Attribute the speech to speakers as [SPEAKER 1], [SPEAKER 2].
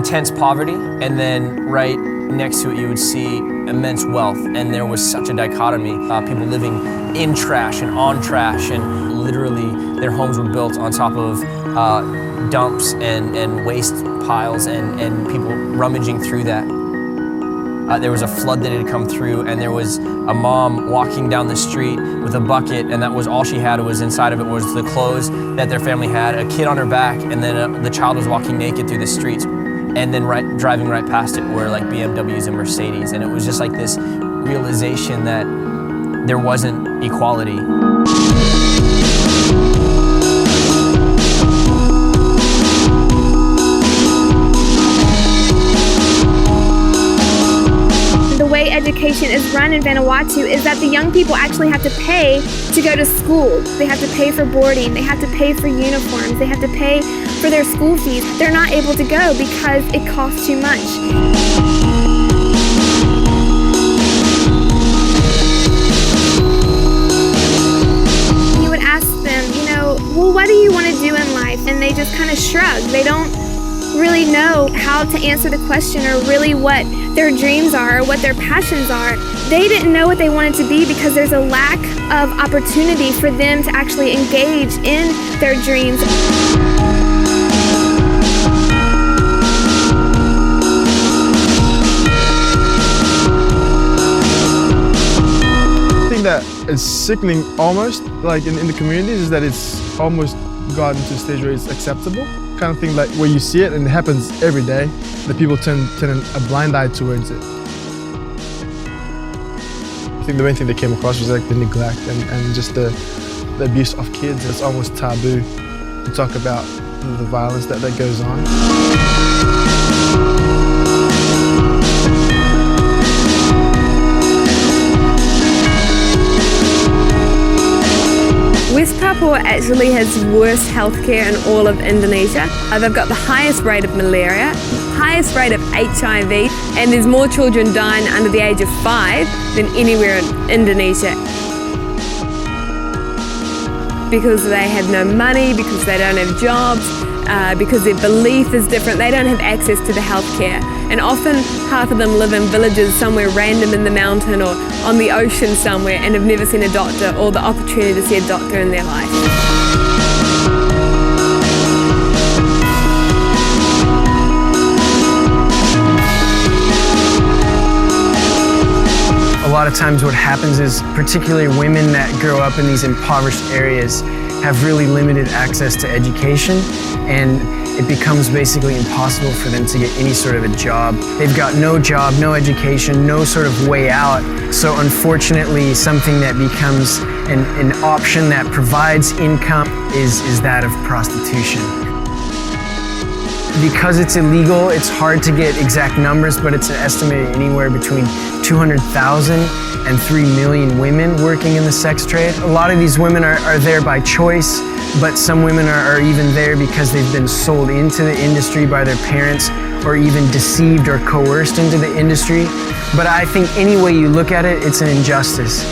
[SPEAKER 1] intense poverty, and then right next to it you would see immense wealth, and there was such a dichotomy. People living in trash and on trash, and literally their homes were built on top of dumps and waste piles, and people rummaging through that. There was a flood that had come through, and there was a mom walking down the street with a bucket, and that was all she had. Was inside of it was the clothes that their family had, a kid on her back, and then the child was walking naked through the streets. And then driving right past it were like BMWs and Mercedes, and it was just like this realization that there wasn't equality.
[SPEAKER 2] The way education is run in Vanuatu is that the young people actually have to pay to go to school. They have to pay for boarding, they have to pay for uniforms, they have to pay for their school fees. They're not able to go because it costs too much. You would ask them, well, what do you want to do in life? And they just kind of shrug. They don't really know how to answer the question or really what their dreams are or what their passions are. They didn't know what they wanted to be because there's a lack of opportunity for them to actually engage in their dreams.
[SPEAKER 3] I think that it's sickening almost, like in the communities, is that it's almost gotten to a stage where it's acceptable. Kind of thing like where you see it and it happens every day, that people turn a blind eye towards it. I think the main thing that came across was like the neglect and just the abuse of kids. It's almost taboo to talk about the violence that goes on.
[SPEAKER 4] West Papua actually has worse healthcare in all of Indonesia. They've got the highest rate of malaria, highest rate of HIV, and there's more children dying under the age of 5 than anywhere in Indonesia. Because they have no money, because they don't have jobs, because their belief is different, they don't have access to the healthcare. And often half of them live in villages somewhere random in the mountain or on the ocean somewhere and have never seen a doctor or the opportunity to see a doctor in their life.
[SPEAKER 5] A lot of times what happens is, particularly women that grow up in these impoverished areas have really limited access to education, and it becomes basically impossible for them to get any sort of a job. They've got no job, no education, no sort of way out. So unfortunately, something that becomes an option that provides income is that of prostitution. Because it's illegal, it's hard to get exact numbers, but it's estimated anywhere between 200,000 and 3 million women working in the sex trade. A lot of these women are there by choice, but some women are even there because they've been sold into the industry by their parents or even deceived or coerced into the industry. But I think any way you look at it, it's an injustice.